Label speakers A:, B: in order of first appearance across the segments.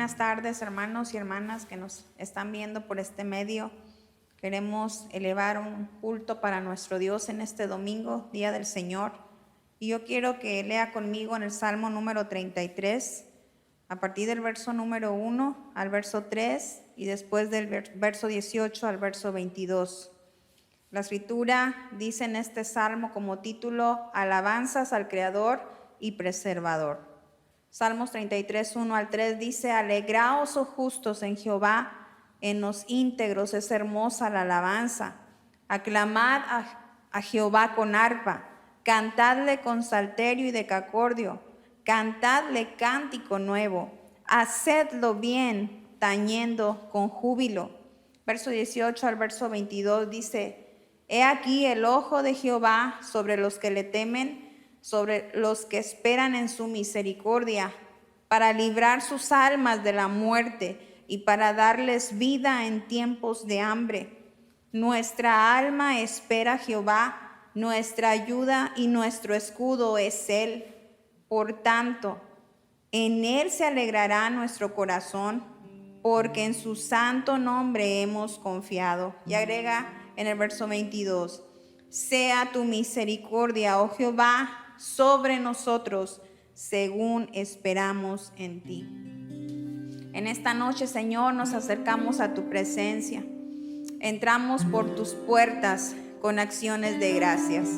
A: Buenas tardes, hermanos y hermanas que nos están viendo por este medio. Queremos elevar un culto para nuestro Dios en este domingo, Día del Señor. Y yo quiero que lea conmigo en el Salmo número 33, a partir del verso número 1 al verso 3 y después del verso 18 al verso 22. La Escritura dice en este Salmo como título, Alabanzas al Creador y Preservador. Salmos 33, 1 al 3 dice, Alegraos, oh justos, en Jehová, en los íntegros es hermosa la alabanza. Aclamad a Jehová con arpa, cantadle con salterio y decacordio, cantadle cántico nuevo, hacedlo bien, tañendo con júbilo. Verso 18 al verso 22 dice, He aquí el ojo de Jehová sobre los que le temen, sobre los que esperan en su misericordia, para librar sus almas de la muerte y para darles vida en tiempos de hambre. Nuestra alma espera a Jehová, nuestra ayuda y nuestro escudo es Él. Por tanto, en Él se alegrará nuestro corazón, porque en su santo nombre hemos confiado. Y agrega en el verso 22, sea tu misericordia, oh Jehová, sobre nosotros, según esperamos en ti. En esta noche, Señor, nos acercamos a tu presencia. Entramos por tus puertas con acciones de gracias.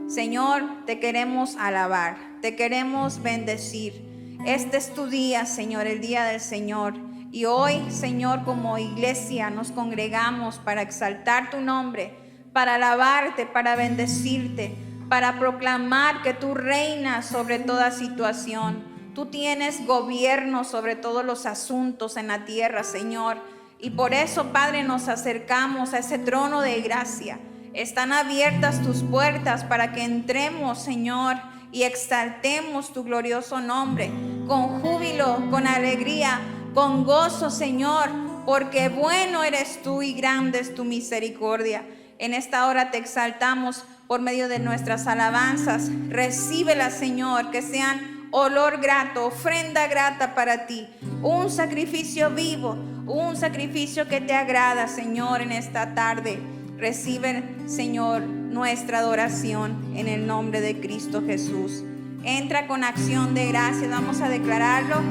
A: Señor, te queremos alabar, te queremos bendecir. Este es tu día, Señor, el día del Señor. Y hoy, Señor, como iglesia nos congregamos para exaltar tu nombre, para alabarte, para bendecirte, para proclamar que tú reinas sobre toda situación. Tú tienes gobierno sobre todos los asuntos en la tierra, Señor. Y por eso, Padre, nos acercamos a ese trono de gracia. Están abiertas tus puertas para que entremos, Señor, y exaltemos tu glorioso nombre con júbilo, con alegría, con gozo, Señor, porque bueno eres tú y grande es tu misericordia. En esta hora te exaltamos por medio de nuestras alabanzas. Recíbelas, Señor, que sean olor grato, ofrenda grata para ti, un sacrificio vivo, un sacrificio que te agrada, Señor, en esta tarde. Recibe, Señor, nuestra adoración en el nombre de Cristo Jesús. Entra con acción de gracias, vamos a declararlo,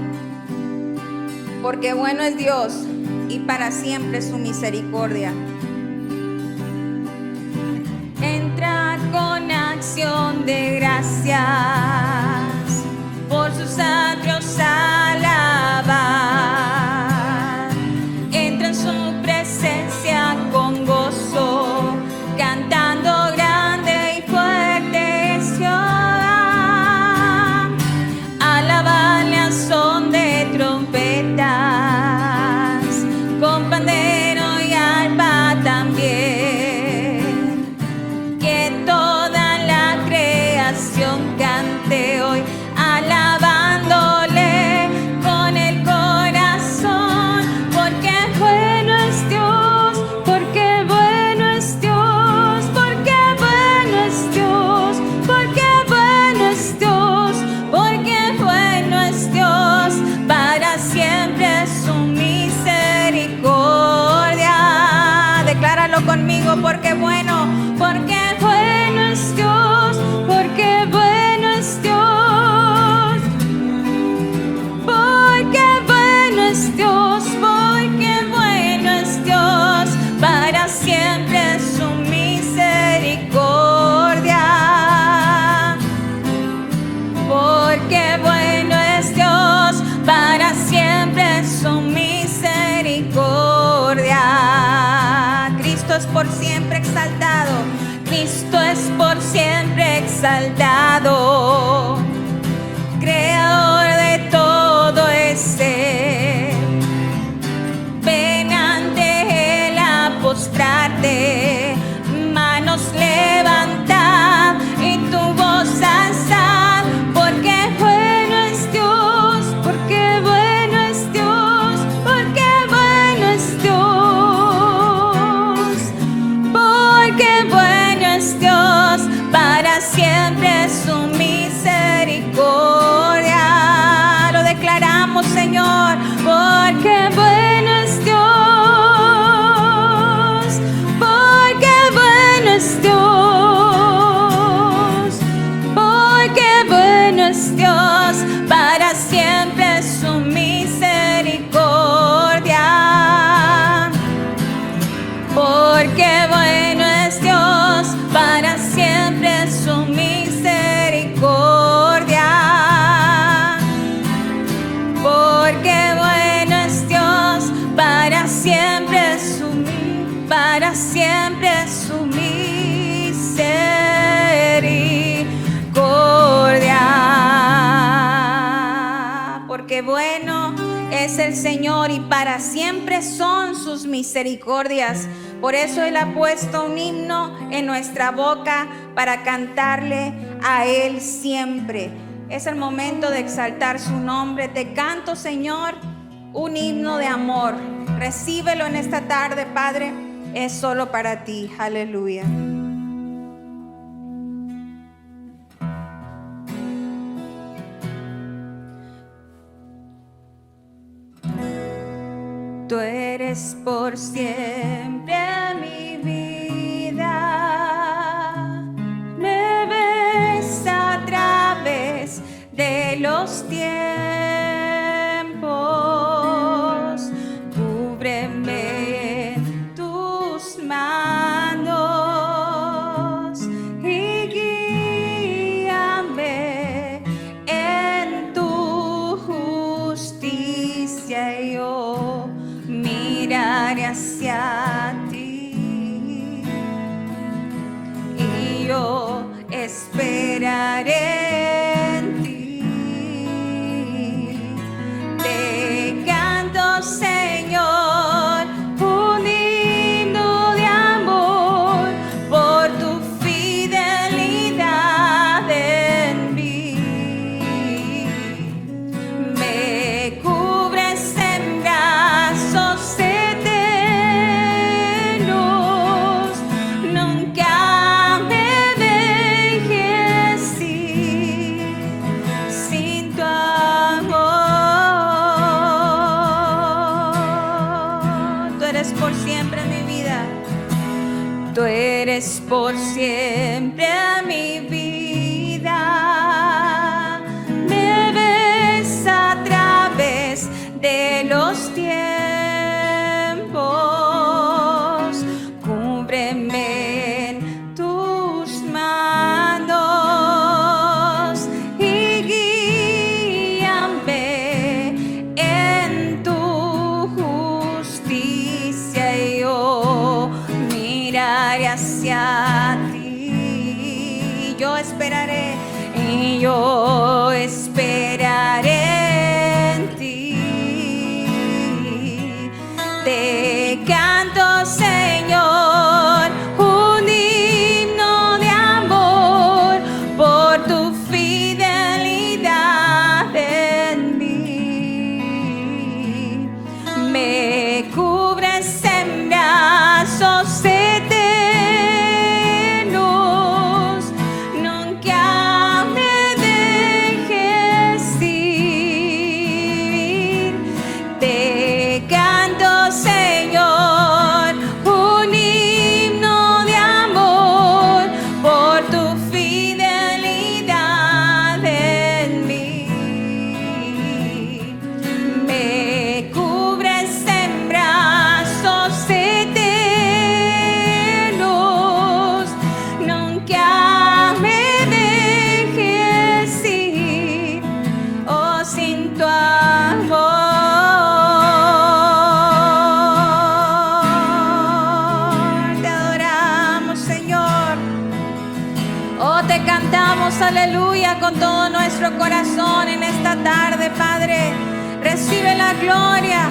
A: porque bueno es Dios y para siempre su misericordia. Entra con acción de gracias, por sus atrios alabar. Entra en su presencia con gozo, cantando grande y fuerte es Jehová. Alabarle a son de trompetas, con pandero y arpa también. Cante hoy, alabándole con el corazón, porque bueno es Dios, porque bueno es Dios, porque bueno es Dios, porque bueno es Dios, porque bueno es Dios, para siempre es su misericordia. Decláralo conmigo, porque bueno es Dios, porque bueno es Dios, porque bueno es Dios, porque bueno es Dios, para siempre es su misericordia. Porque bueno es Dios, para siempre es su misericordia. Cristo es por siempre exaltado. Cristo es por siempre exaltado, creador de todo es Él. Ven ante Él a postrarte, manos levantad y tu voz alzad, porque bueno es Dios, porque bueno es Dios, porque bueno es Dios, porque bueno es Dios, para siempre su misericordia. Lo declaramos, Señor, porque
B: es Dios, para siempre es su misericordia. Porque bueno es Dios, para siempre es su misericordia. Porque bueno es Dios, para siempre es su misericordia. Porque bueno es el Señor y para siempre son sus misericordias. Por eso Él ha puesto un himno en nuestra boca para cantarle a Él siempre. Es el momento de exaltar su nombre. Te canto, Señor, un himno de amor. Recíbelo en esta tarde, Padre. Es solo para ti. Aleluya. Tú eres por siempre mi vida, me ves a través de los tiempos, cúbreme en tus manos y guíame en tu justicia. Y yo miraré hacia ti y yo esperaré en ti. Te canto, Señor, un himno de amor por tu fidelidad en mí. Me cubres en brazos eternos, nunca me dejes ir sin tu amor. Tú eres por siempre mi vida. Tú eres por siempre mi vida. Me ves a través de los tiempos. Cúbreme en tus manos y guíame en tu justicia. Y yo miraré hacia ti. Yo esperaré y yo esperaré en ti. Te canto, Señor, un himno de amor por tu fidelidad en mí. Me cubres en brazos eternos, nunca me dejes ir. Te canto, Señor, un himno de amor por tu fidelidad en mí. Me cubres en brazos eternos, nunca me dejes ir, oh, sin tu amor. Te adoramos, Señor. Oh, te cantamos, aleluya, con todo nuestro corazón en esta tarde, Padre. Recibe la gloria,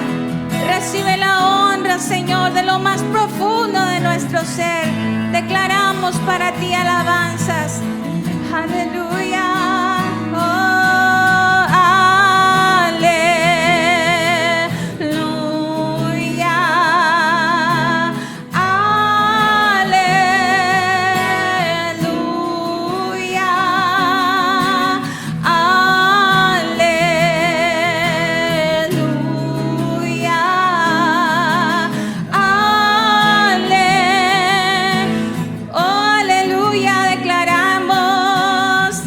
B: recibe la honra, Señor, de lo más profundo de nuestro ser. Declaramos para ti alabanzas. Aleluya. Oh, aleluya. Aleluya. Aleluya. Oh, aleluya, declaramos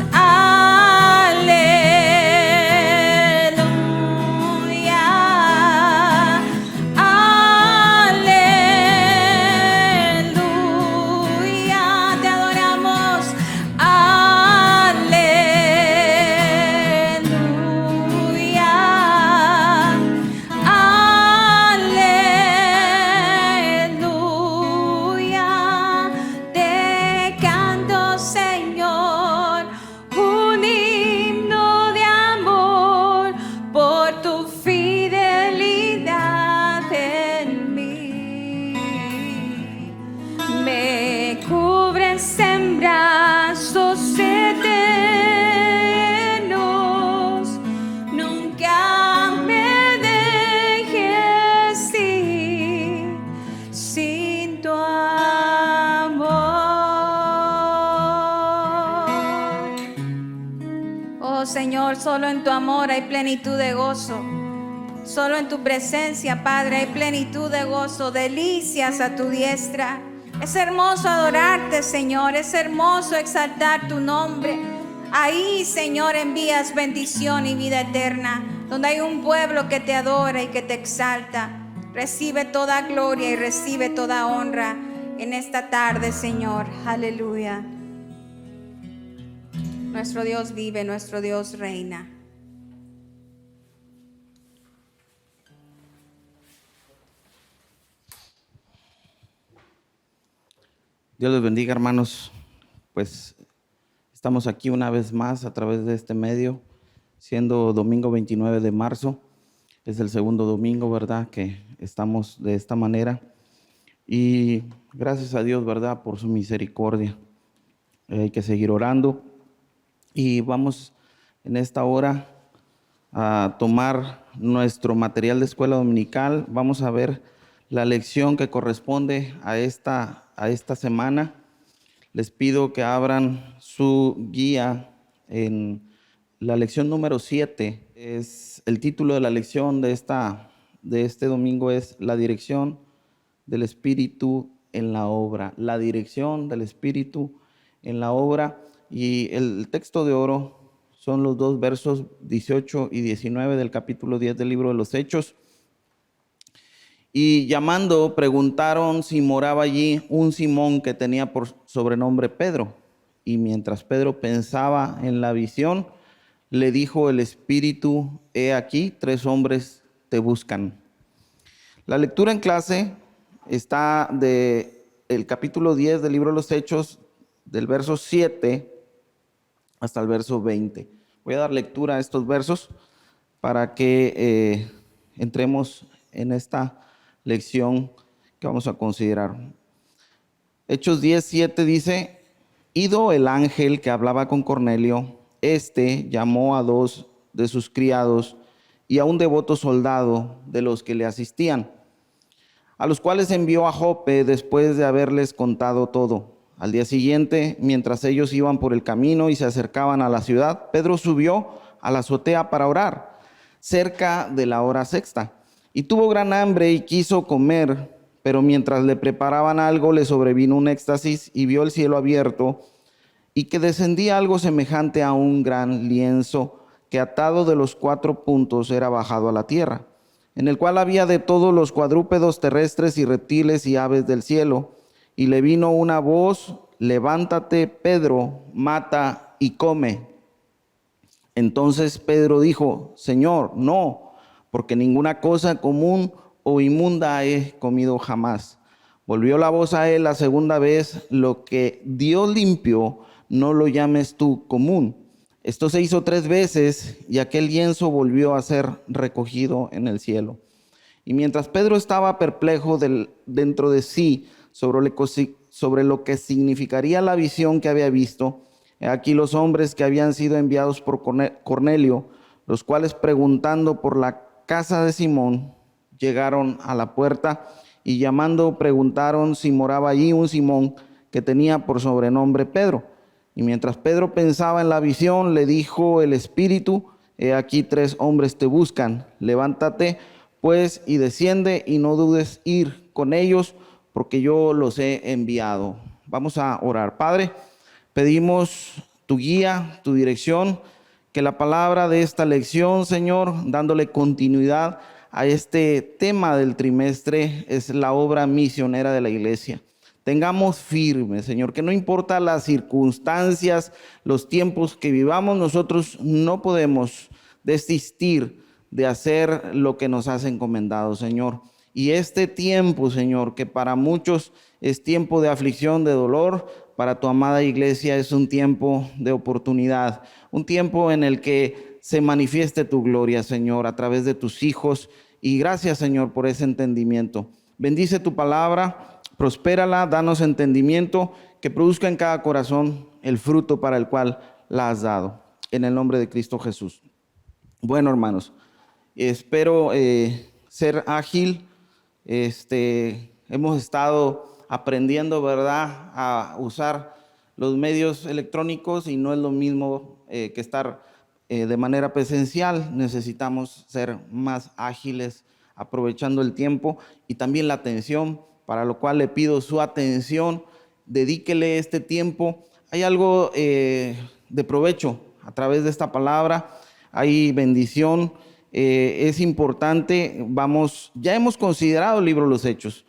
B: solo en tu amor hay plenitud de gozo. Solo en tu presencia, Padre, hay plenitud de gozo, delicias a tu diestra. Es hermoso adorarte, Señor, es hermoso exaltar tu nombre. Ahí, Señor, envías bendición y vida eterna, donde hay un pueblo que te adora y que te exalta. Recibe toda gloria y recibe toda honra en esta tarde, Señor. Aleluya. Nuestro Dios vive, nuestro Dios reina.
C: Dios les bendiga, hermanos. Pues estamos aquí una vez más a través de este medio, siendo domingo 29 de marzo. Es el segundo domingo, ¿verdad?, que estamos de esta manera. Y gracias a Dios, ¿verdad?, por su misericordia. Hay que seguir orando. Y vamos en esta hora a tomar nuestro material de escuela dominical. Vamos a ver la lección que corresponde a esta semana. Les pido que abran su guía en la lección número 7. Es el título de la lección de este domingo es La dirección del Espíritu en la obra. La dirección del Espíritu en la obra. Y el texto de oro son los dos versos 18 y 19 del capítulo 10 del libro de los Hechos. Y llamando, preguntaron si moraba allí un Simón que tenía por sobrenombre Pedro. Y mientras Pedro pensaba en la visión, le dijo el Espíritu: he aquí, 3 hombres te buscan. La lectura en clase está del capítulo 10 del libro de los Hechos, del verso 7 hasta el verso 20. Voy a dar lectura a estos versos para que entremos en esta lección que vamos a considerar. Hechos 10:7 dice: ido el ángel que hablaba con Cornelio, llamó a 2 de sus criados y a un devoto soldado de los que le asistían, a los cuales envió a Jope después de haberles contado todo. Al día siguiente, mientras ellos iban por el camino y se acercaban a la ciudad, Pedro subió a la azotea para orar, cerca de la hora sexta. Y tuvo gran hambre y quiso comer, pero mientras le preparaban algo, le sobrevino un éxtasis y vio el cielo abierto y que descendía algo semejante a un gran lienzo que atado de los 4 puntos era bajado a la tierra, en el cual había de todos los cuadrúpedos terrestres y reptiles y aves del cielo. Y le vino una voz: levántate, Pedro, mata y come. Entonces Pedro dijo: Señor, no, porque ninguna cosa común o inmunda he comido jamás. Volvió la voz a él la segunda vez: lo que Dios limpió, no lo llames tú común. Esto se hizo 3 veces y aquel lienzo volvió a ser recogido en el cielo. Y mientras Pedro estaba perplejo dentro de sí sobre lo que significaría la visión que había visto, aquí los hombres que habían sido enviados por Cornelio, los cuales, preguntando por la casa de Simón, llegaron a la puerta y llamando preguntaron si moraba allí un Simón que tenía por sobrenombre Pedro. Y mientras Pedro pensaba en la visión, le dijo el Espíritu: he aquí 3 hombres te buscan. Levántate pues y desciende y no dudes ir con ellos, porque yo los he enviado. Vamos a orar. Padre, pedimos tu guía, tu dirección, que la palabra de esta lección, Señor, dándole continuidad a este tema del trimestre, es la obra misionera de la iglesia. Tengamos firme, Señor, que no importa las circunstancias, los tiempos que vivamos, nosotros no podemos desistir de hacer lo que nos has encomendado, Señor. Y este tiempo, Señor, que para muchos es tiempo de aflicción, de dolor, para tu amada iglesia es un tiempo de oportunidad, un tiempo en el que se manifieste tu gloria, Señor, a través de tus hijos. Y gracias, Señor, por ese entendimiento. Bendice tu palabra, prospérala, danos entendimiento, que produzca en cada corazón el fruto para el cual la has dado. En el nombre de Cristo Jesús. Bueno, hermanos, espero ser ágil. Hemos estado aprendiendo, ¿verdad?, a usar los medios electrónicos y no es lo mismo que estar de manera presencial. Necesitamos ser más ágiles, aprovechando el tiempo y también la atención, para lo cual le pido su atención. Dedíquele este tiempo. Hay algo de provecho a través de esta palabra, hay bendición. Es importante. Ya hemos considerado el libro de los Hechos,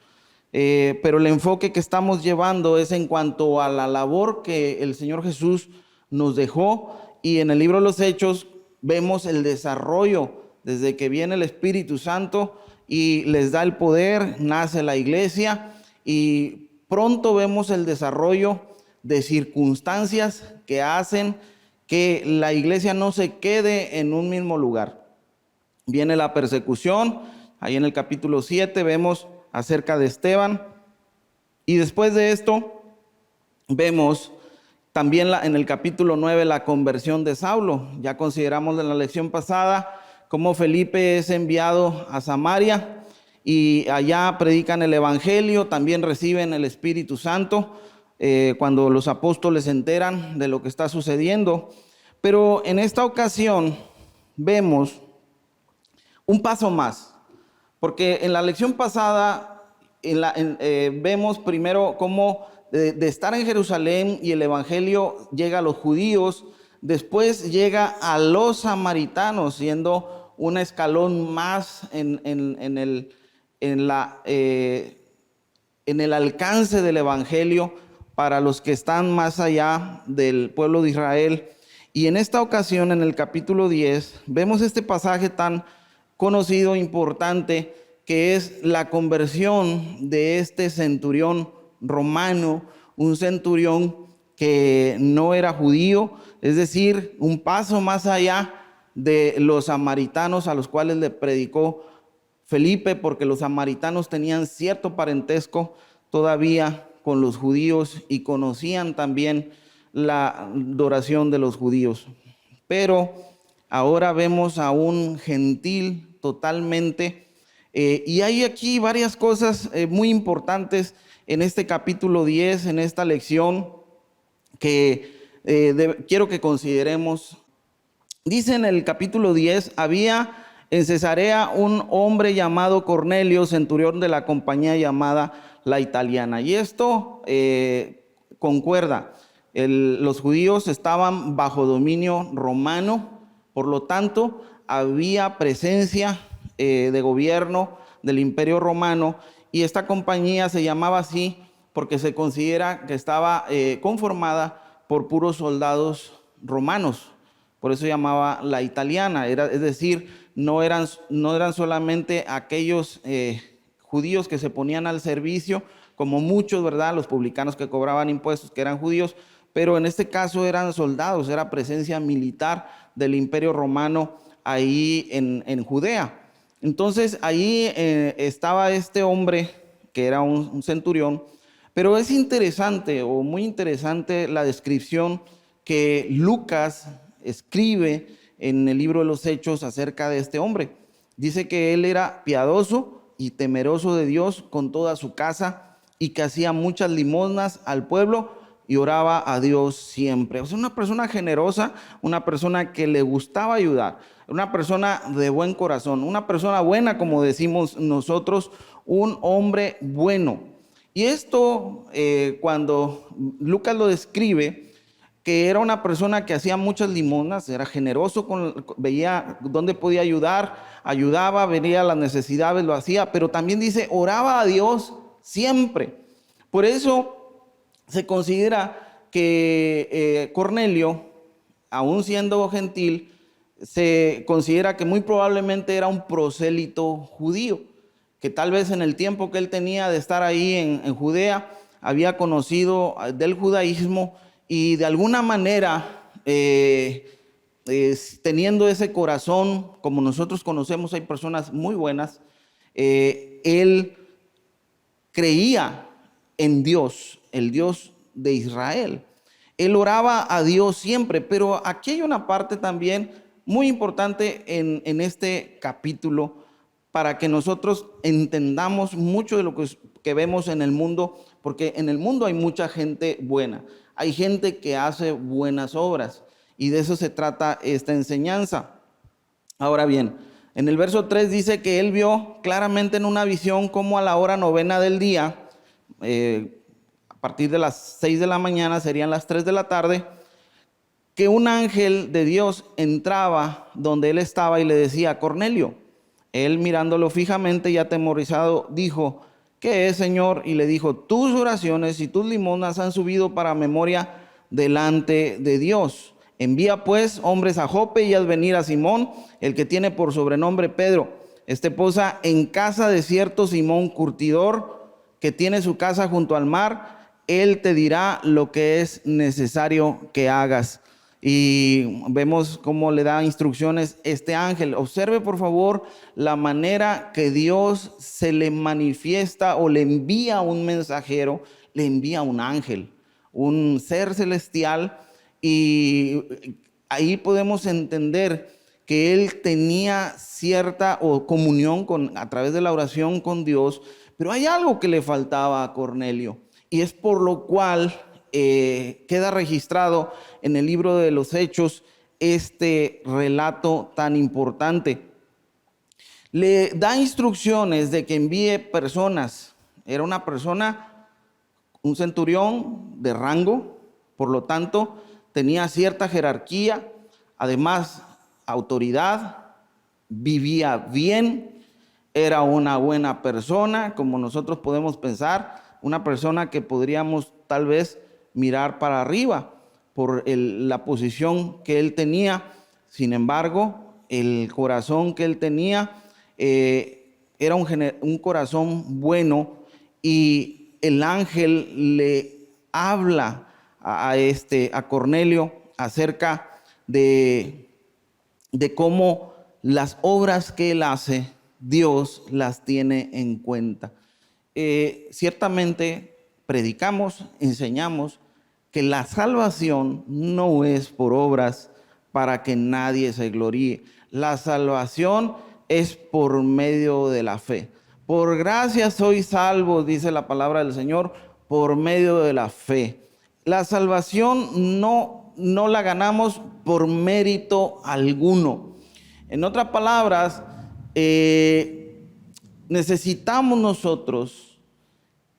C: pero el enfoque que estamos llevando es en cuanto a la labor que el Señor Jesús nos dejó, y en el libro de los Hechos vemos el desarrollo desde que viene el Espíritu Santo y les da el poder, nace la iglesia, y pronto vemos el desarrollo de circunstancias que hacen que la iglesia no se quede en un mismo lugar. Viene la persecución, ahí en el capítulo 7 vemos acerca de Esteban, y después de esto vemos también en el capítulo 9 la conversión de Saulo. Ya consideramos en la lección pasada cómo Felipe es enviado a Samaria y allá predican el evangelio, también reciben el Espíritu Santo cuando los apóstoles se enteran de lo que está sucediendo. Pero en esta ocasión vemos un paso más, porque en la lección pasada vemos primero cómo de estar en Jerusalén y el evangelio llega a los judíos, después llega a los samaritanos, siendo un escalón más en el alcance del evangelio para los que están más allá del pueblo de Israel. Y en esta ocasión, en el capítulo 10, vemos este pasaje tan conocido, importante, que es la conversión de este centurión romano, un centurión que no era judío, es decir, un paso más allá de los samaritanos a los cuales le predicó Felipe, porque los samaritanos tenían cierto parentesco todavía con los judíos y conocían también la adoración de los judíos. Pero ahora vemos a un gentil totalmente, y hay aquí varias cosas muy importantes en este capítulo 10, en esta lección, que quiero que consideremos. Dice en el capítulo 10, había en Cesarea un hombre llamado Cornelio, centurión de la compañía llamada La Italiana. Y esto concuerda. Los judíos estaban bajo dominio romano, por lo tanto había presencia de gobierno del Imperio Romano, y esta compañía se llamaba así porque se considera que estaba conformada por puros soldados romanos. Por eso se llamaba La Italiana. Es decir, no eran solamente aquellos judíos que se ponían al servicio, como muchos, ¿verdad? Los publicanos que cobraban impuestos, que eran judíos, pero en este caso eran soldados, era presencia militar del Imperio Romano ahí en Judea. Entonces ahí estaba este hombre que era un centurión, pero es interesante o muy interesante la descripción que Lucas escribe en el libro de los Hechos acerca de este hombre. Dice que él era piadoso y temeroso de Dios con toda su casa, y que hacía muchas limosnas al pueblo y oraba a Dios siempre. O sea, una persona generosa, una persona que le gustaba ayudar, una persona de buen corazón, una persona buena, como decimos nosotros, un hombre bueno. Y esto, cuando Lucas lo describe, que era una persona que hacía muchas limosnas, era generoso, veía dónde podía ayudaba, veía las necesidades, lo hacía, pero también dice, oraba a Dios siempre. Por eso se considera que Cornelio, aún siendo gentil, se considera que muy probablemente era un prosélito judío, que tal vez en el tiempo que él tenía de estar ahí en Judea, había conocido del judaísmo, y de alguna manera, teniendo ese corazón, como nosotros conocemos, hay personas muy buenas, él creía en Dios, el Dios de Israel. Él oraba a Dios siempre, pero aquí hay una parte también muy importante en este capítulo, para que nosotros entendamos mucho de lo que vemos en el mundo, porque en el mundo hay mucha gente buena, hay gente que hace buenas obras, y de eso se trata esta enseñanza. Ahora bien, en el verso 3 dice que él vio claramente en una visión como a la hora 9 del día, a partir de las 6 de la mañana, serían las 3 de la tarde, que un ángel de Dios entraba donde él estaba y le decía: Cornelio. Él, mirándolo fijamente y atemorizado, dijo: ¿qué es, Señor? Y le dijo: tus oraciones y tus limosnas han subido para memoria delante de Dios. Envía pues hombres a Jope y haz venir a Simón, el que tiene por sobrenombre Pedro. Este posa en casa de cierto Simón curtidor, que tiene su casa junto al mar. Él te dirá lo que es necesario que hagas. Y vemos cómo le da instrucciones este ángel. Observe por favor la manera que Dios se le manifiesta o le envía un mensajero, le envía un ángel, un ser celestial. Y ahí podemos entender que él tenía cierta comunión a través de la oración con Dios, pero hay algo que le faltaba a Cornelio, y es por lo cual queda registrado en el libro de los Hechos este relato tan importante. Le da instrucciones de que envíe personas. Era una persona, un centurión de rango, por lo tanto tenía cierta jerarquía, además autoridad, vivía bien, era una buena persona, como nosotros podemos pensar, una persona que podríamos tal vez mirar para arriba por la posición que él tenía. Sin embargo, el corazón que él tenía era un corazón bueno, y el ángel le habla a Cornelio acerca de cómo las obras que él hace, Dios las tiene en cuenta. Ciertamente predicamos, enseñamos que la salvación no es por obras para que nadie se gloríe. La salvación es por medio de la fe. Por gracia sois salvos, dice la palabra del Señor, por medio de la fe. La salvación no la ganamos por mérito alguno. En otras palabras, necesitamos nosotros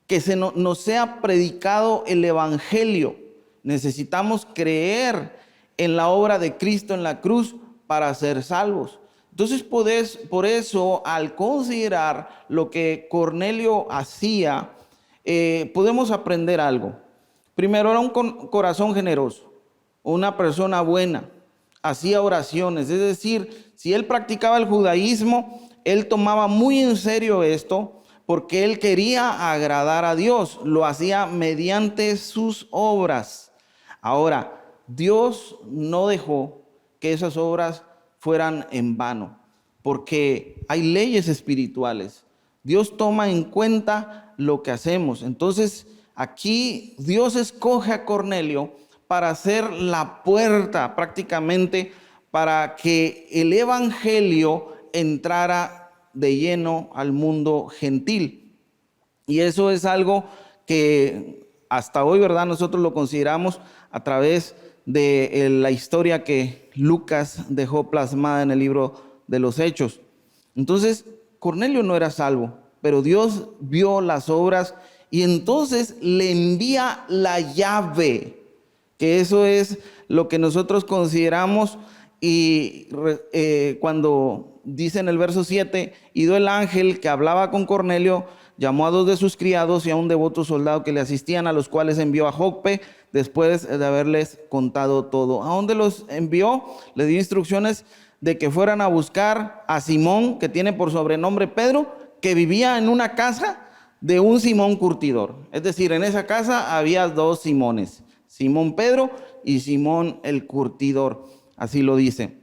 C: que nos sea predicado el evangelio. Necesitamos creer en la obra de Cristo en la cruz para ser salvos. Entonces, por eso, al considerar lo que Cornelio hacía, podemos aprender algo. Primero, era un corazón generoso, una persona buena, hacía oraciones. Es decir, si él practicaba el judaísmo, él tomaba muy en serio esto, porque él quería agradar a Dios, lo hacía mediante sus obras. Ahora, Dios no dejó que esas obras fueran en vano, porque hay leyes espirituales. Dios toma en cuenta lo que hacemos. Entonces, aquí Dios escoge a Cornelio para hacer la puerta prácticamente para que el evangelio entrara de lleno al mundo gentil. Y eso es algo que hasta hoy, ¿verdad?, nosotros lo consideramos a través de la historia que Lucas dejó plasmada en el libro de los Hechos. Entonces, Cornelio no era salvo, pero Dios vio las obras y entonces le envía la llave, que eso es lo que nosotros consideramos. Y cuando dice en el verso 7, ido el ángel que hablaba con Cornelio, llamó a 2 de sus criados y a un devoto soldado que le asistían, a los cuales envió a Jope después de haberles contado todo. ¿A dónde los envió? Le dio instrucciones de que fueran a buscar a Simón, que tiene por sobrenombre Pedro, que vivía en una casa de un Simón curtidor. Es decir, en esa casa había 2 Simones, Simón Pedro y Simón el curtidor. Así lo dice.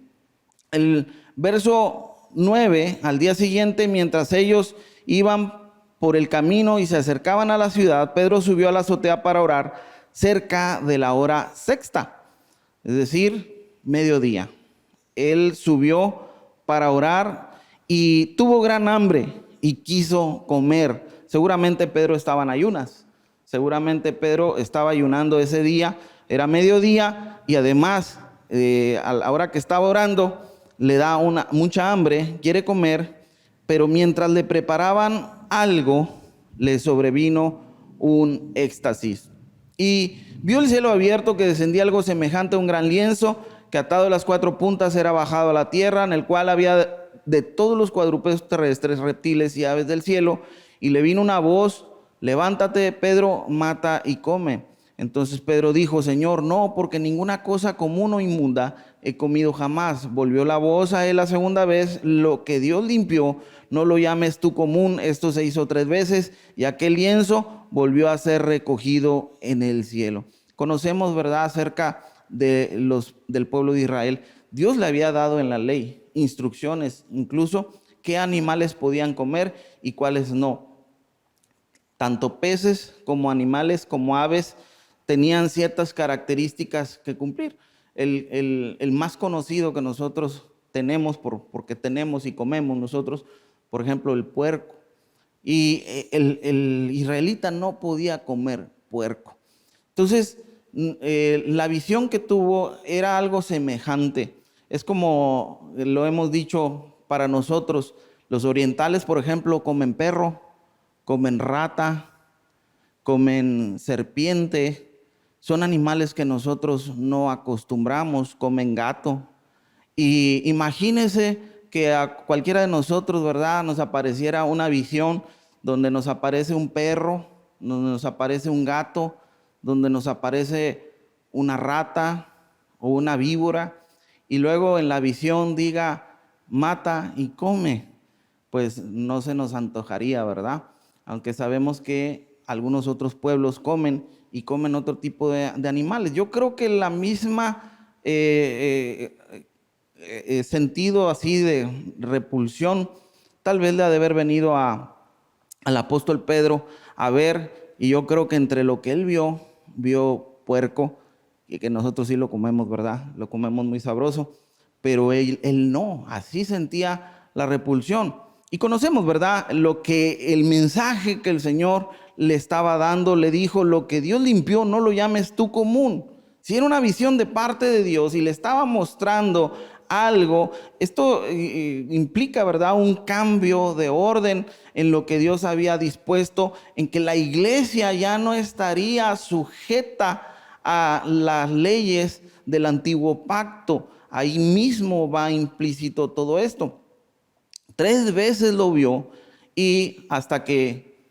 C: El verso 9, al día siguiente, mientras ellos iban por el camino y se acercaban a la ciudad, Pedro subió a la azotea para orar cerca de la hora sexta, es decir, mediodía. Él subió para orar y tuvo gran hambre y quiso comer. Seguramente Pedro estaba en ayunas. Seguramente Pedro estaba ayunando ese día. Era mediodía y además ahora que estaba orando, le da mucha hambre, quiere comer, pero mientras le preparaban algo, le sobrevino un éxtasis. Y vio el cielo abierto, que descendía algo semejante a un gran lienzo, que atado de las 4 puntas era bajado a la tierra, en el cual había de todos los cuadrúpedos terrestres, reptiles y aves del cielo. Y le vino una voz: levántate, Pedro, mata y come. Entonces Pedro dijo: Señor, no, porque ninguna cosa común o inmunda he comido jamás. Volvió la voz a él la segunda vez: lo que Dios limpió, no lo llames tú común. Esto se hizo 3 veces, y aquel lienzo volvió a ser recogido en el cielo. Conocemos, ¿verdad?, acerca del pueblo de Israel. Dios le había dado en la ley instrucciones, incluso qué animales podían comer y cuáles no. Tanto peces como animales como aves tenían ciertas características que cumplir. El más conocido que nosotros tenemos, porque tenemos y comemos nosotros, por ejemplo, el puerco. Y el israelita no podía comer puerco. Entonces, la visión que tuvo era algo semejante. Es como lo hemos dicho para nosotros. Los orientales, por ejemplo, comen perro, comen rata, comen serpiente. Son animales que nosotros no acostumbramos, comen gato. Y imagínense que a cualquiera de nosotros, ¿verdad?, nos apareciera una visión donde nos aparece un perro, donde nos aparece un gato, donde nos aparece una rata o una víbora, y luego en la visión diga: mata y come. Pues no se nos antojaría, ¿verdad? Aunque sabemos que algunos otros pueblos comen y comen otro tipo de animales. Yo creo que la misma sentido así de repulsión tal vez le ha de haber venido al apóstol Pedro a ver, y yo creo que entre lo que él vio puerco, y que nosotros sí lo comemos, ¿verdad? Lo comemos muy sabroso, pero él no, así sentía la repulsión. Y conocemos, ¿verdad?, lo que el mensaje que el Señor le estaba dando. Le dijo: lo que Dios limpió, no lo llames tú común. Si era una visión de parte de Dios y le estaba mostrando algo, esto implica, ¿verdad?, un cambio de orden en lo que Dios había dispuesto, en que la iglesia ya no estaría sujeta a las leyes del antiguo pacto. Ahí mismo va implícito todo esto. 3 veces lo vio, y hasta que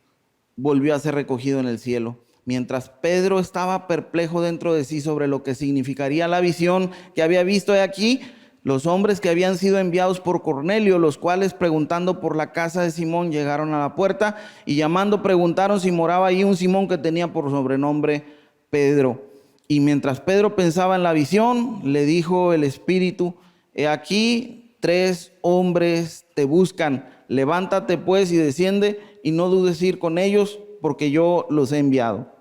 C: volvió a ser recogido en el cielo. Mientras Pedro estaba perplejo dentro de sí sobre lo que significaría la visión que había visto de aquí, los hombres que habían sido enviados por Cornelio, los cuales, preguntando por la casa de Simón, llegaron a la puerta, y llamando preguntaron si moraba allí un Simón que tenía por sobrenombre Pedro. Y mientras Pedro pensaba en la visión, le dijo el Espíritu: he aquí 3 hombres te buscan. Levántate pues y desciende, y no dudes ir con ellos, porque yo los he enviado.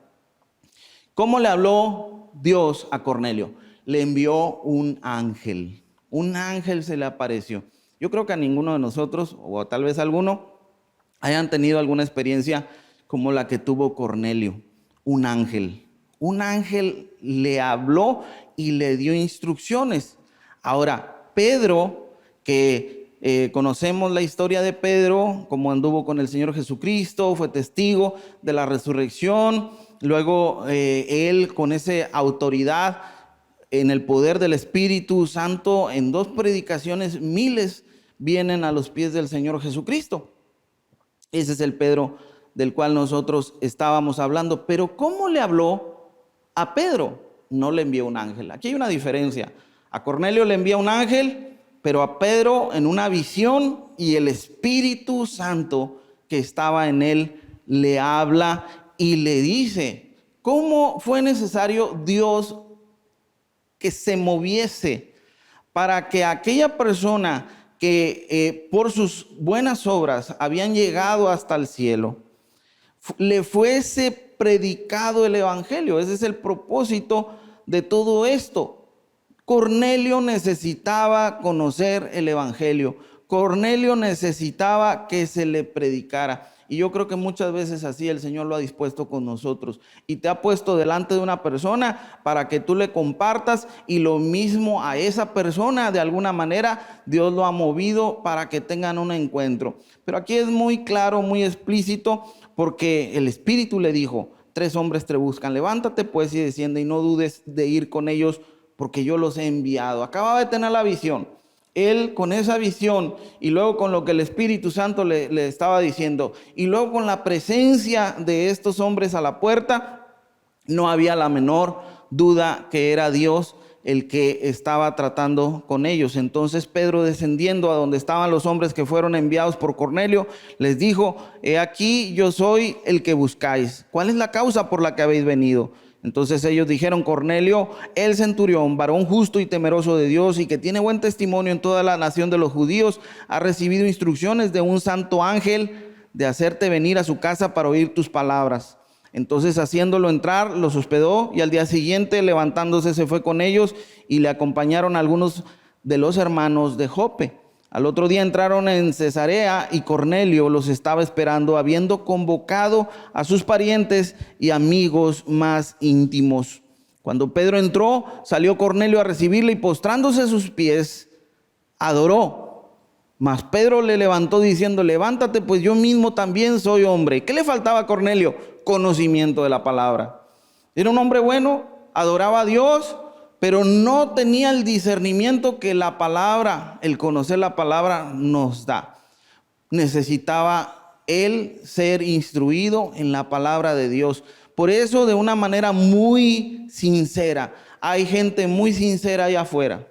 C: ¿Cómo le habló Dios a Cornelio? Le envió un ángel. Un ángel se le apareció. Yo creo que a ninguno de nosotros, o tal vez a alguno, hayan tenido alguna experiencia como la que tuvo Cornelio. Un ángel. Un ángel le habló y le dio instrucciones. Ahora, Pedro, que conocemos la historia de Pedro, cómo anduvo con el Señor Jesucristo, fue testigo de la resurrección. Luego él, con esa autoridad en el poder del Espíritu Santo, en 2 predicaciones, miles vienen a los pies del Señor Jesucristo. Ese es el Pedro del cual nosotros estábamos hablando. Pero ¿cómo le habló a Pedro? No le envió un ángel. Aquí hay una diferencia. A Cornelio le envía un ángel, pero a Pedro en una visión, y el Espíritu Santo que estaba en él le habla y le dice cómo fue necesario Dios que se moviese para que aquella persona que por sus buenas obras habían llegado hasta el cielo, le fuese predicado el evangelio. Ese es el propósito de todo esto. Cornelio necesitaba conocer el evangelio. Cornelio necesitaba que se le predicara. Y yo creo que muchas veces así el Señor lo ha dispuesto con nosotros. Y te ha puesto delante de una persona para que tú le compartas. Y lo mismo a esa persona, de alguna manera, Dios lo ha movido para que tengan un encuentro. Pero aquí es muy claro, muy explícito, porque el Espíritu le dijo: 3 hombres te buscan, levántate pues y desciende, y no dudes de ir con ellos, porque yo los he enviado. Acababa de tener la visión. Él con esa visión y luego con lo que el Espíritu Santo le estaba diciendo y luego con la presencia de estos hombres a la puerta, no había la menor duda que era Dios el que estaba tratando con ellos. Entonces Pedro, descendiendo a donde estaban los hombres que fueron enviados por Cornelio, les dijo: he aquí, yo soy el que buscáis. ¿Cuál es la causa por la que habéis venido? Entonces ellos dijeron: Cornelio, el centurión, varón justo y temeroso de Dios y que tiene buen testimonio en toda la nación de los judíos, ha recibido instrucciones de un santo ángel de hacerte venir a su casa para oír tus palabras. Entonces, haciéndolo entrar, los hospedó, y al día siguiente, levantándose, se fue con ellos, y le acompañaron algunos de los hermanos de Jope. Al otro día entraron en Cesarea, y Cornelio los estaba esperando, habiendo convocado a sus parientes y amigos más íntimos. Cuando Pedro entró, salió Cornelio a recibirle, y postrándose a sus pies, adoró. Mas Pedro le levantó diciendo: levántate, pues yo mismo también soy hombre. ¿Qué le faltaba a Cornelio? Conocimiento de la palabra. Era un hombre bueno, adoraba a Dios, pero no tenía el discernimiento que la palabra, el conocer la palabra nos da. Necesitaba él ser instruido en la palabra de Dios. Por eso, de una manera muy sincera, hay gente muy sincera allá afuera.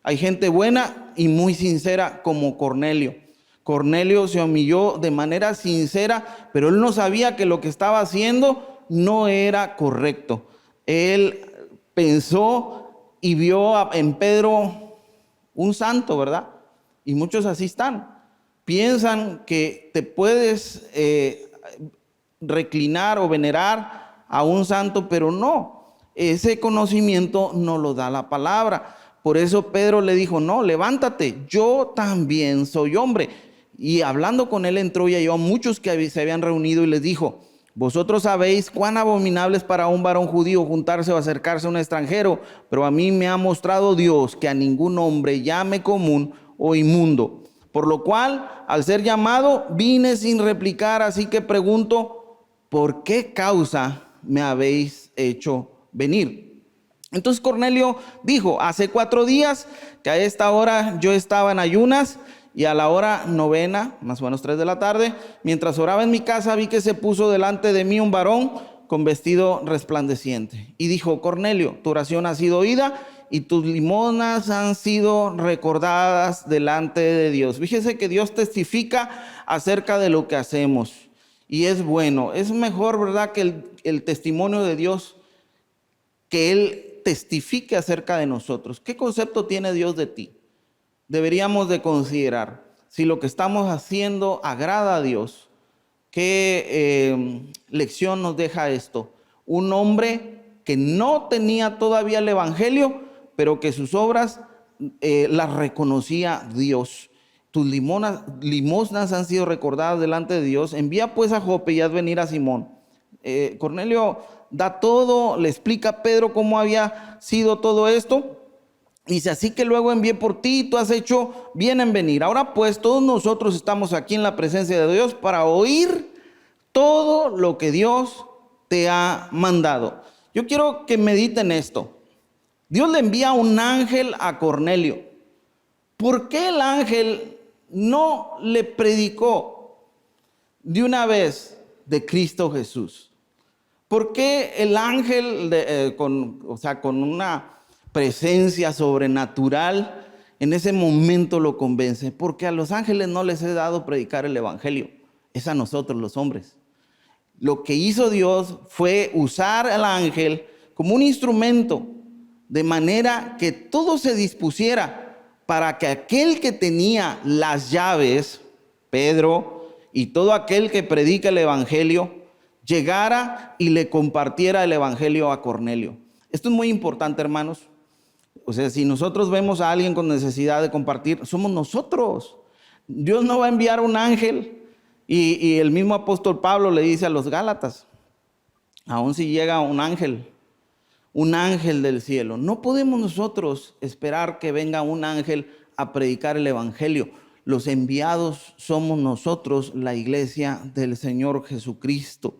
C: Hay gente buena y muy sincera como Cornelio. Cornelio se humilló de manera sincera, pero él no sabía que lo que estaba haciendo no era correcto. Él pensó y vio en Pedro un santo, ¿verdad? Y muchos así están. Piensan que te puedes reclinar o venerar a un santo, pero no. Ese conocimiento no lo da la palabra. Por eso Pedro le dijo: no, levántate, yo también soy hombre. Y hablando con él entró y halló a muchos que se habían reunido y les dijo: vosotros sabéis cuán abominable es para un varón judío juntarse o acercarse a un extranjero, pero a mí me ha mostrado Dios que a ningún hombre llame común o inmundo. Por lo cual, al ser llamado, vine sin replicar, así que pregunto: ¿por qué causa me habéis hecho venir? Entonces Cornelio dijo: hace 4 días que a esta hora yo estaba en ayunas, y a la hora 9, más o menos 3 de la tarde, mientras oraba en mi casa, vi que se puso delante de mí un varón con vestido resplandeciente. Y dijo: Cornelio, tu oración ha sido oída y tus limosnas han sido recordadas delante de Dios. Fíjese que Dios testifica acerca de lo que hacemos. Y es bueno, es mejor, ¿verdad?, que el testimonio de Dios, que Él testifique acerca de nosotros. ¿Qué concepto tiene Dios de ti? Deberíamos de considerar si lo que estamos haciendo agrada a Dios. ¿Qué lección nos deja esto? Un hombre que no tenía todavía el evangelio, pero que sus obras las reconocía Dios. Tus limosnas han sido recordadas delante de Dios. Envía pues a Jope y haz venir a Simón. Cornelio da todo, le explica a Pedro cómo había sido todo esto. Dice: así que luego envié por ti y tú has hecho bien en venir. Ahora pues todos nosotros estamos aquí en la presencia de Dios para oír todo lo que Dios te ha mandado. Yo quiero que mediten esto. Dios le envía un ángel a Cornelio. ¿Por qué el ángel no le predicó de una vez de Cristo Jesús? ¿Por qué el ángel con una presencia sobrenatural en ese momento lo convence? Porque a los ángeles no les he dado predicar el evangelio, es a nosotros los hombres. Lo que hizo Dios fue usar al ángel como un instrumento, de manera que todo se dispusiera para que aquel que tenía las llaves, Pedro, y todo aquel que predica el evangelio, llegara y le compartiera el evangelio a Cornelio. Esto es muy importante, hermanos. O sea, si nosotros vemos a alguien con necesidad de compartir, somos nosotros. Dios no va a enviar un ángel. Y el mismo apóstol Pablo le dice a los Gálatas, aun si llega un ángel del cielo, no podemos nosotros esperar que venga un ángel a predicar el evangelio. Los enviados somos nosotros, la iglesia del Señor Jesucristo.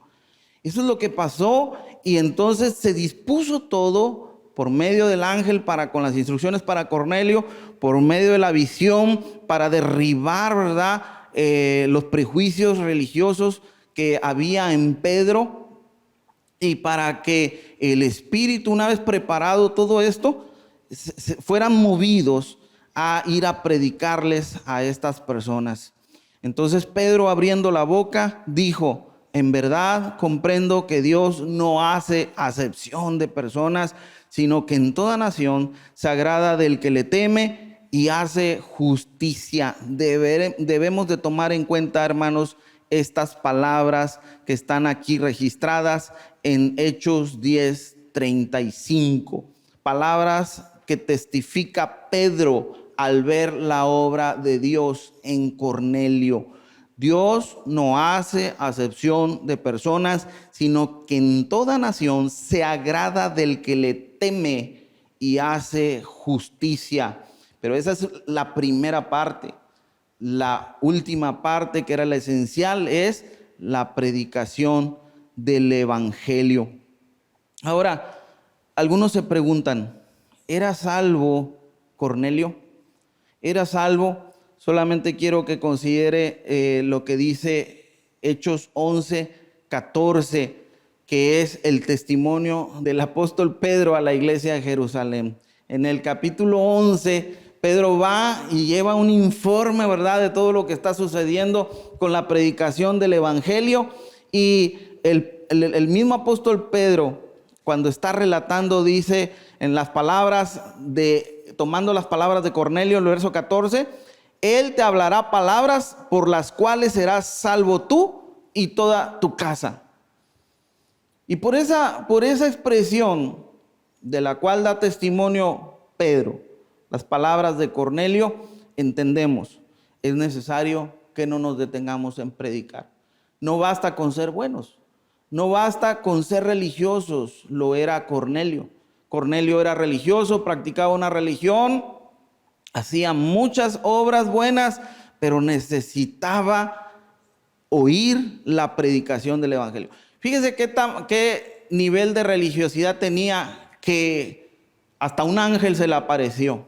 C: Eso es lo que pasó, y entonces se dispuso todo por medio del ángel con las instrucciones para Cornelio, por medio de la visión para derribar, ¿verdad?, los prejuicios religiosos que había en Pedro, y para que el Espíritu, una vez preparado todo esto, fueran movidos a ir a predicarles a estas personas. Entonces Pedro, abriendo la boca, dijo: en verdad comprendo que Dios no hace acepción de personas, sino que en toda nación se agrada del que le teme y hace justicia. Debemos de tomar en cuenta, hermanos, estas palabras que están aquí registradas en Hechos 10:35. Palabras que testifica Pedro al ver la obra de Dios en Cornelio. Dios no hace acepción de personas, sino que en toda nación se agrada del que le teme y hace justicia. Pero esa es la primera parte. La última parte, que era la esencial, es la predicación del evangelio. Ahora, algunos se preguntan, ¿era salvo Cornelio? ¿Era salvo? Solamente quiero que considere lo que dice Hechos 11:14, que es el testimonio del apóstol Pedro a la iglesia de Jerusalén. En el capítulo 11, Pedro va y lleva un informe, ¿verdad?, de todo lo que está sucediendo con la predicación del evangelio. Y el mismo apóstol Pedro, cuando está relatando, dice en las palabras tomando las palabras de Cornelio, en el verso 14, él te hablará palabras por las cuales serás salvo tú y toda tu casa. Y por esa expresión de la cual da testimonio Pedro, las palabras de Cornelio, entendemos, es necesario que no nos detengamos en predicar. No basta con ser buenos, no basta con ser religiosos. Lo era Cornelio. Cornelio era religioso, practicaba una religión, hacía muchas obras buenas, pero necesitaba oír la predicación del evangelio. Fíjese qué nivel de religiosidad tenía, que hasta un ángel se le apareció.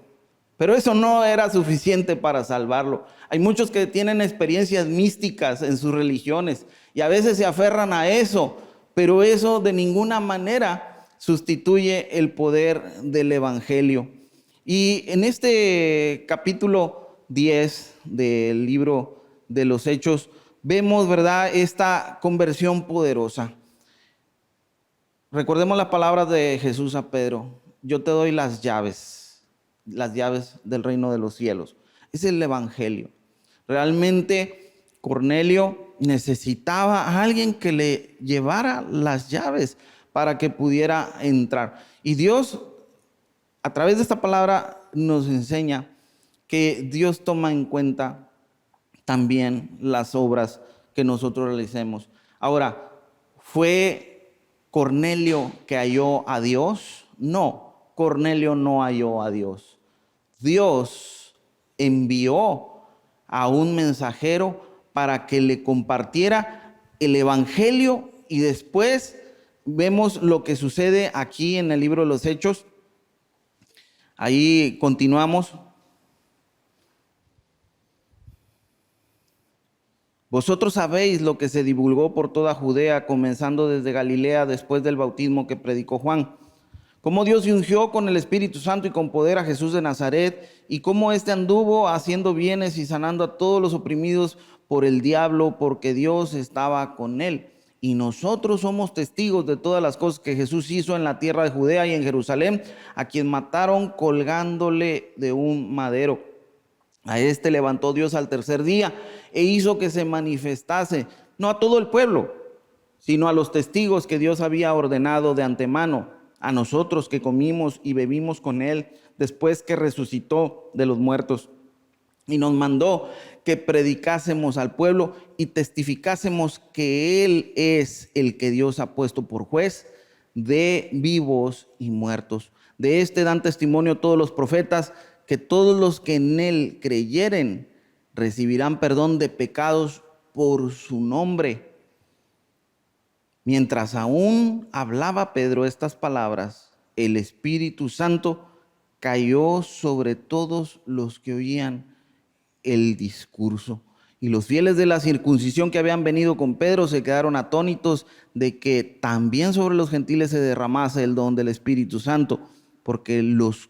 C: Pero eso no era suficiente para salvarlo. Hay muchos que tienen experiencias místicas en sus religiones y a veces se aferran a eso, pero eso de ninguna manera sustituye el poder del evangelio. Y en este capítulo 10 del libro de los Hechos vemos, ¿verdad?, esta conversión poderosa. Recordemos las palabras de Jesús a Pedro: yo te doy las llaves del reino de los cielos. Es el evangelio. Realmente Cornelio necesitaba a alguien que le llevara las llaves para que pudiera entrar. Y Dios, a través de esta palabra, nos enseña que Dios toma en cuenta también las obras que nosotros realicemos. Ahora, ¿fue Cornelio que halló a Dios? No, Cornelio no halló a Dios. Dios envió a un mensajero para que le compartiera el evangelio, y después vemos lo que sucede aquí en el libro de los Hechos. Ahí continuamos. Vosotros sabéis lo que se divulgó por toda Judea, comenzando desde Galilea después del bautismo que predicó Juan, cómo Dios ungió con el Espíritu Santo y con poder a Jesús de Nazaret, y cómo éste anduvo haciendo bienes y sanando a todos los oprimidos por el diablo, porque Dios estaba con él. Y nosotros somos testigos de todas las cosas que Jesús hizo en la tierra de Judea y en Jerusalén, a quien mataron colgándole de un madero. A este levantó Dios al tercer día e hizo que se manifestase, no a todo el pueblo, sino a los testigos que Dios había ordenado de antemano, a nosotros que comimos y bebimos con él después que resucitó de los muertos. y nos mandó que predicásemos al pueblo y testificásemos que Él es el que Dios ha puesto por juez de vivos y muertos. De este dan testimonio todos los profetas, que todos los que en Él creyeren recibirán perdón de pecados por su nombre. Mientras aún hablaba Pedro estas palabras, el Espíritu Santo cayó sobre todos los que oían el discurso. Y los fieles de la circuncisión que habían venido con Pedro se quedaron atónitos de que también sobre los gentiles se derramase el don del Espíritu Santo, porque los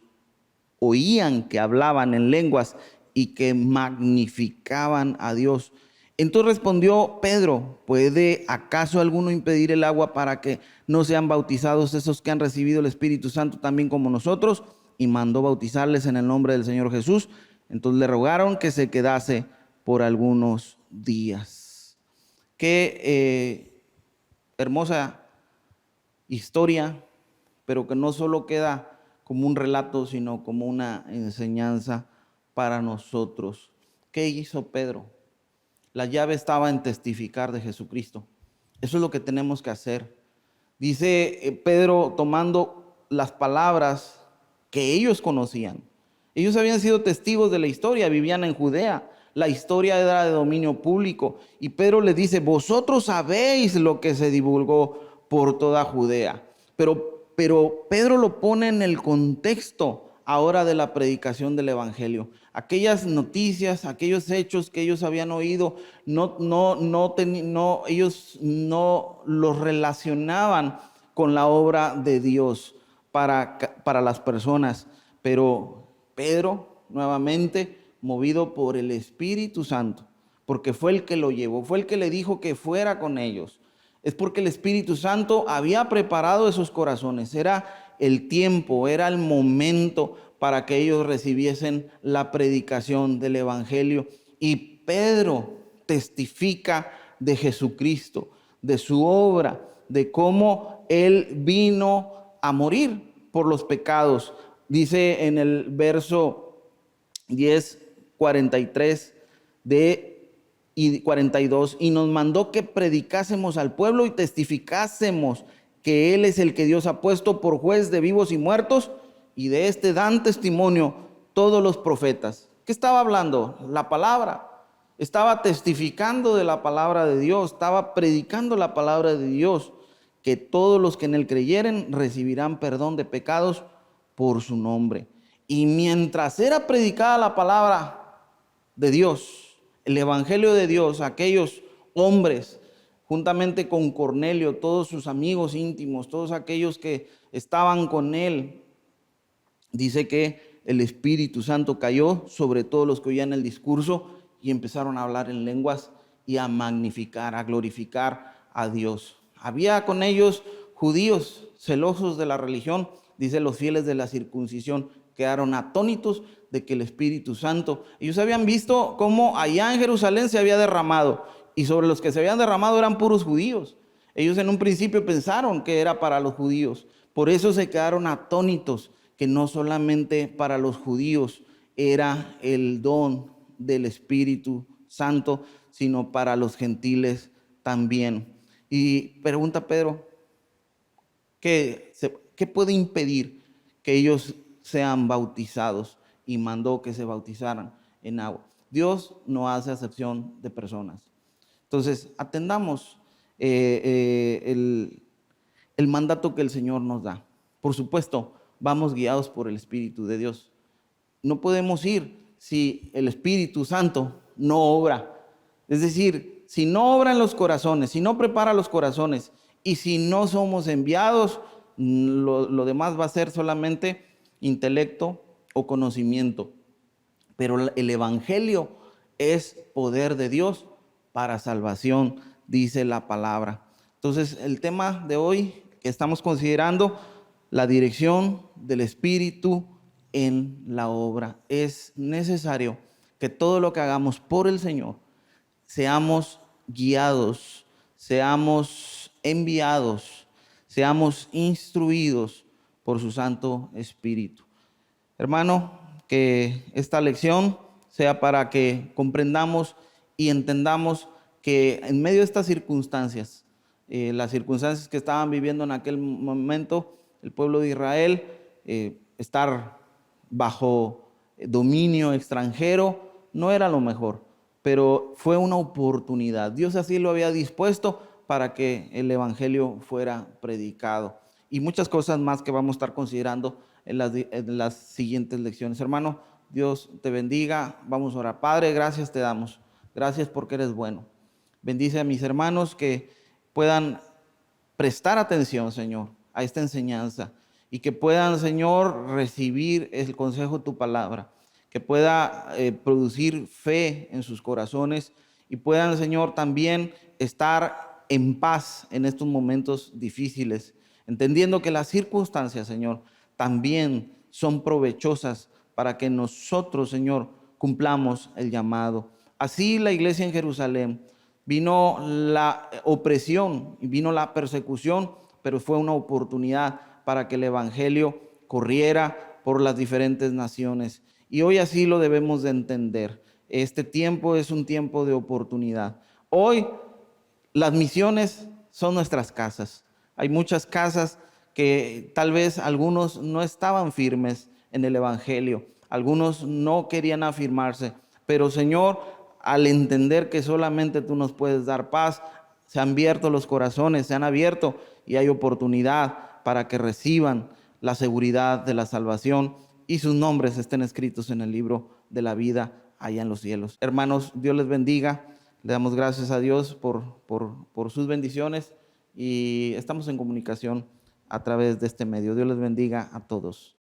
C: oían que hablaban en lenguas y que magnificaban a Dios. Entonces respondió Pedro: ¿puede acaso alguno impedir el agua para que no sean bautizados esos que han recibido el Espíritu Santo también como nosotros? Y mandó bautizarles en el nombre del Señor Jesús. Entonces le rogaron que se quedase por algunos días. Qué hermosa historia, pero que no solo queda como un relato, sino como una enseñanza para nosotros. ¿Qué hizo Pedro? La llave estaba en testificar de Jesucristo. Eso es lo que tenemos que hacer. Dice Pedro, tomando las palabras que ellos conocían. Ellos habían sido testigos de la historia, vivían en Judea. La historia era de dominio público. Y Pedro les dice: vosotros sabéis lo que se divulgó por toda Judea. Pero Pedro lo pone en el contexto ahora de la predicación del Evangelio. Aquellas noticias, aquellos hechos que ellos habían oído, ellos no los relacionaban con la obra de Dios para las personas. Pero Pedro, nuevamente, movido por el Espíritu Santo, porque fue el que lo llevó, fue el que le dijo que fuera con ellos. Es porque el Espíritu Santo había preparado esos corazones. Era el tiempo, era el momento para que ellos recibiesen la predicación del Evangelio. Y Pedro testifica de Jesucristo, de su obra, de cómo Él vino a morir por los pecados. Dice en el verso 10, 43 y 42, y nos mandó que predicásemos al pueblo y testificásemos que Él es el que Dios ha puesto por juez de vivos y muertos, y de este dan testimonio todos los profetas. ¿Qué estaba hablando? La palabra. Estaba testificando de la palabra de Dios, estaba predicando la palabra de Dios, que todos los que en Él creyeren recibirán perdón de pecados por su nombre. Y mientras era predicada la palabra de Dios, el Evangelio de Dios, aquellos hombres, juntamente con Cornelio, todos sus amigos íntimos, todos aquellos que estaban con él, dice que el Espíritu Santo cayó sobre todos los que oían el discurso y empezaron a hablar en lenguas y a magnificar, a glorificar a Dios. Había con ellos judíos celosos de la religión. Dice: los fieles de la circuncisión quedaron atónitos de que el Espíritu Santo, ellos habían visto cómo allá en Jerusalén se había derramado, y sobre los que se habían derramado eran puros judíos. Ellos en un principio pensaron que era para los judíos, por eso se quedaron atónitos, que no solamente para los judíos era el don del Espíritu Santo, sino para los gentiles también. Y pregunta Pedro: ¿qué puede impedir que ellos sean bautizados? Y mandó que se bautizaran en agua. Dios no hace acepción de personas. Entonces, atendamos el mandato que el Señor nos da. Por supuesto, vamos guiados por el Espíritu de Dios. No podemos ir si el Espíritu Santo no obra. Es decir, si no obra en los corazones, si no prepara los corazones, y si no somos enviados, lo demás va a ser solamente intelecto o conocimiento. Pero el Evangelio es poder de Dios para salvación, dice la palabra. Entonces, el tema de hoy que estamos considerando, la dirección del Espíritu en la obra. Es necesario que todo lo que hagamos por el Señor, seamos guiados, seamos enviados, seamos instruidos por su Santo Espíritu. Hermano, que esta lección sea para que comprendamos y entendamos que en medio de estas circunstancias, las circunstancias que estaban viviendo en aquel momento, el pueblo de Israel, estar bajo dominio extranjero, no era lo mejor, pero fue una oportunidad. Dios así lo había dispuesto para que el evangelio fuera predicado. Y muchas cosas más que vamos a estar considerando en las siguientes lecciones. Hermano, Dios te bendiga. Vamos a orar. Padre, gracias te damos. Gracias porque eres bueno. Bendice a mis hermanos que puedan prestar atención, Señor, a esta enseñanza y que puedan, Señor, recibir el consejo de tu palabra, que pueda producir fe en sus corazones y puedan, Señor, también estar en paz en estos momentos difíciles, entendiendo que las circunstancias, Señor, también son provechosas para que nosotros, Señor, cumplamos el llamado. Así la iglesia en Jerusalén vino la opresión y vino la persecución, pero fue una oportunidad para que el evangelio corriera por las diferentes naciones. Y hoy así lo debemos de entender. Este tiempo es un tiempo de oportunidad. Hoy las misiones son nuestras casas. Hay muchas casas que tal vez algunos no estaban firmes en el evangelio. Algunos no querían afirmarse. Pero Señor, al entender que solamente tú nos puedes dar paz, se han abierto los corazones, se han abierto y hay oportunidad para que reciban la seguridad de la salvación y sus nombres estén escritos en el libro de la vida allá en los cielos. Hermanos, Dios les bendiga. Le damos gracias a Dios por sus bendiciones y estamos en comunicación a través de este medio. Dios les bendiga a todos.